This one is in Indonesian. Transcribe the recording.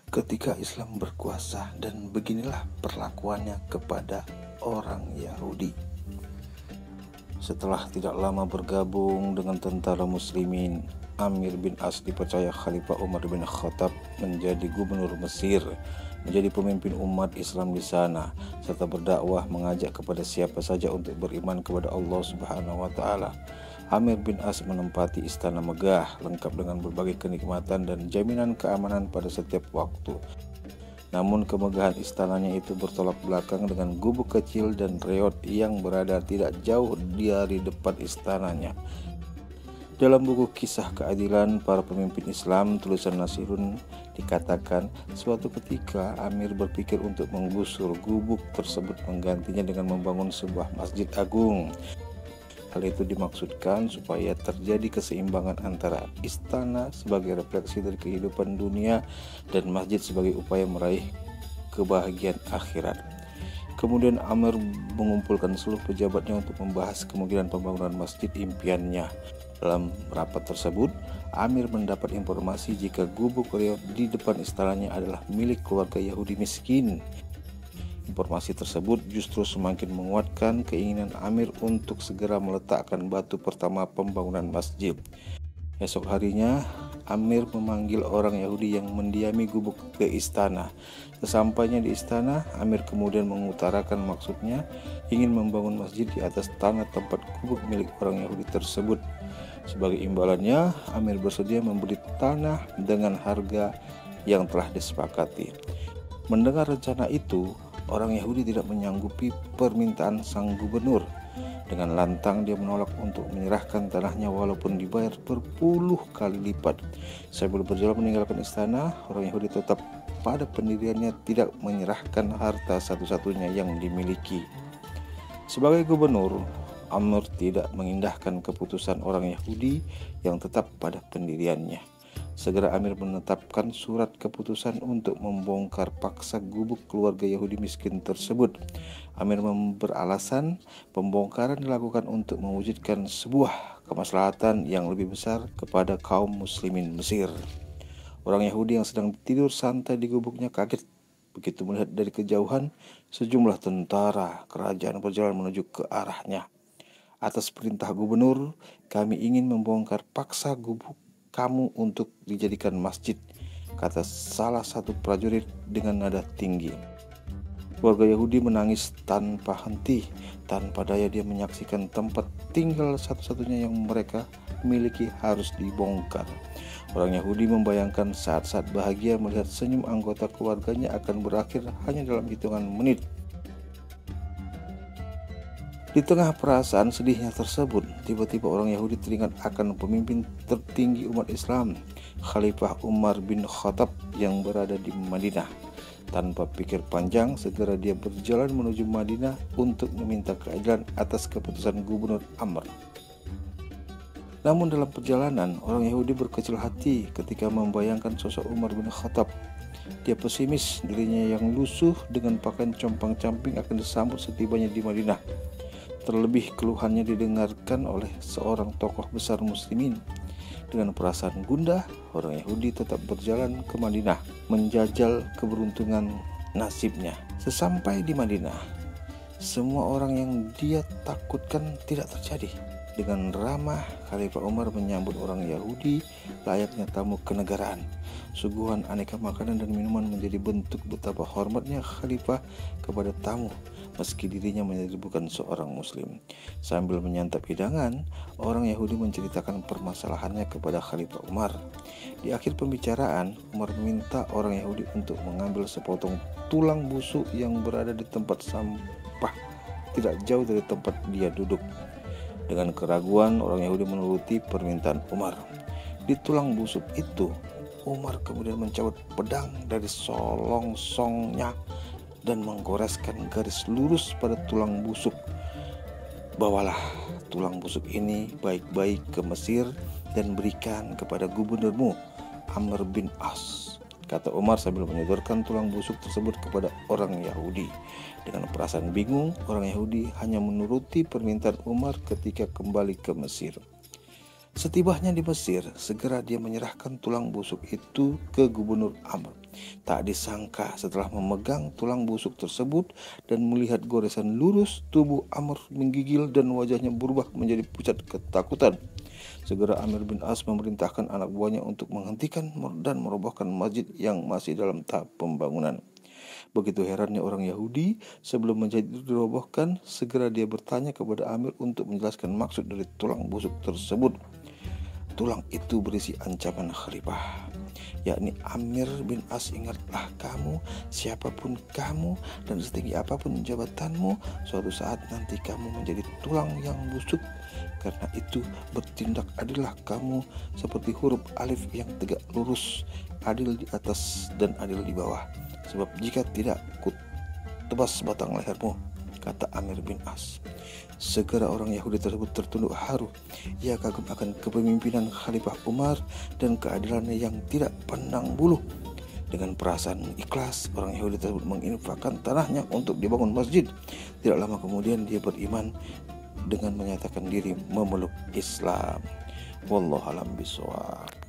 ketika Islam berkuasa, dan beginilah perlakuannya kepada orang Yahudi. Setelah tidak lama bergabung dengan tentara muslimin, Amir bin As dipercaya Khalifah Umar bin Khattab menjadi gubernur Mesir, menjadi pemimpin umat Islam di sana, serta berdakwah mengajak kepada siapa saja untuk beriman kepada Allah Subhanahu wa taala. Amir bin As menempati istana megah lengkap dengan berbagai kenikmatan dan jaminan keamanan pada setiap waktu. Namun kemegahan istananya itu bertolak belakang dengan gubuk kecil dan reot yang berada tidak jauh dari depan istananya. Dalam buku Kisah Keadilan Para Pemimpin Islam tulisan Nasirun dikatakan, suatu ketika Amir berpikir untuk menggusur gubuk tersebut menggantinya dengan membangun sebuah masjid agung. Hal itu dimaksudkan supaya terjadi keseimbangan antara istana sebagai refleksi dari kehidupan dunia dan masjid sebagai upaya meraih kebahagiaan akhirat. Kemudian Amir mengumpulkan seluruh pejabatnya untuk membahas kemungkinan pembangunan masjid impiannya. Dalam rapat tersebut, Amir mendapat informasi jika gubuk reot di depan istananya adalah milik keluarga Yahudi miskin. Informasi tersebut justru semakin menguatkan keinginan Amir untuk segera meletakkan batu pertama pembangunan masjid. Esok harinya, Amir memanggil orang Yahudi yang mendiami gubuk ke istana. Sesampainya di istana, Amir kemudian mengutarakan maksudnya ingin membangun masjid di atas tanah tempat gubuk milik orang Yahudi tersebut. Sebagai imbalannya, Amir bersedia membeli tanah dengan harga yang telah disepakati. Mendengar rencana itu, orang Yahudi tidak menyanggupi permintaan sang gubernur. Dengan lantang dia menolak untuk menyerahkan tanahnya walaupun dibayar berpuluh kali lipat. Sambil berjalan meninggalkan istana, orang Yahudi tetap pada pendiriannya tidak menyerahkan harta satu-satunya yang dimiliki. Sebagai gubernur, Amr tidak mengindahkan keputusan orang Yahudi yang tetap pada pendiriannya. Segera Amir menetapkan surat keputusan untuk membongkar paksa gubuk keluarga Yahudi miskin tersebut. Amir beralasan pembongkaran dilakukan untuk mewujudkan sebuah kemaslahatan yang lebih besar kepada kaum muslimin Mesir. Orang Yahudi yang sedang tidur santai di gubuknya kaget begitu melihat dari kejauhan sejumlah tentara kerajaan berjalan menuju ke arahnya. Atas perintah gubernur, kami ingin membongkar paksa gubuk kamu untuk dijadikan masjid, kata salah satu prajurit dengan nada tinggi. Warga Yahudi menangis tanpa henti. Tanpa daya dia menyaksikan tempat tinggal satu-satunya yang mereka miliki harus dibongkar. Orang Yahudi membayangkan saat-saat bahagia melihat senyum anggota keluarganya akan berakhir hanya dalam hitungan menit. Di tengah perasaan sedihnya tersebut, tiba-tiba orang Yahudi teringat akan pemimpin tertinggi umat Islam, Khalifah Umar bin Khattab yang berada di Madinah. Tanpa pikir panjang, segera dia berjalan menuju Madinah untuk meminta keadilan atas keputusan Gubernur Amr. Namun dalam perjalanan, orang Yahudi berkecil hati ketika membayangkan sosok Umar bin Khattab. Dia pesimis dirinya yang lusuh dengan pakaian compang-camping akan disambut setibanya di Madinah. Terlebih keluhannya didengarkan oleh seorang tokoh besar muslimin. Dengan perasaan gundah, orang Yahudi tetap berjalan ke Madinah, menjajal keberuntungan nasibnya. Sesampai di Madinah, semua orang yang dia takutkan tidak terjadi. Dengan ramah, Khalifah Umar menyambut orang Yahudi layaknya tamu kenegaraan. Suguhan aneka makanan dan minuman menjadi bentuk betapa hormatnya Khalifah kepada tamu, meski dirinya menjadi bukan seorang muslim. Sambil menyantap hidangan, orang Yahudi menceritakan permasalahannya kepada Khalifah Umar. Di akhir pembicaraan, Umar meminta orang Yahudi untuk mengambil sepotong tulang busuk yang berada di tempat sampah tidak jauh dari tempat dia duduk. Dengan keraguan, orang Yahudi menuruti permintaan Umar. Di tulang busuk itu, Umar kemudian mencabut pedang dari solongsongnya dan menggoreskan garis lurus pada tulang busuk. Bawalah tulang busuk ini baik-baik ke Mesir dan berikan kepada gubernurmu, Amr bin As, kata Umar sambil menyodorkan tulang busuk tersebut kepada orang Yahudi. Dengan perasaan bingung, orang Yahudi hanya menuruti permintaan Umar ketika kembali ke Mesir. Setibanya di Mesir, segera dia menyerahkan tulang busuk itu ke gubernur Amr. Tak disangka setelah memegang tulang busuk tersebut dan melihat goresan lurus, tubuh Amr menggigil dan wajahnya berubah menjadi pucat ketakutan. Segera Amir bin As memerintahkan anak buahnya untuk menghentikan dan merobohkan masjid yang masih dalam tahap pembangunan. Begitu herannya orang Yahudi, sebelum masjid itu dirobohkan, segera dia bertanya kepada Amir untuk menjelaskan maksud dari tulang busuk tersebut. Tulang itu berisi ancaman khalifah, yakni Amir bin As, ingatlah kamu, siapapun kamu dan setinggi apapun jabatanmu, suatu saat nanti kamu menjadi tulang yang busuk. Karena itu bertindak adillah kamu seperti huruf alif yang tegak lurus, adil di atas dan adil di bawah. Sebab jika tidak, ku tebas batang lehermu, kata Amir bin As. Segera orang Yahudi tersebut tertunduk haru. Ia kagum akan kepemimpinan Khalifah Umar dan keadilannya yang tidak pandang bulu. Dengan perasaan ikhlas, orang Yahudi tersebut menginfakkan tanahnya untuk dibangun masjid. Tidak lama kemudian dia beriman dengan menyatakan diri memeluk Islam. Wallahu a'lam bishawab.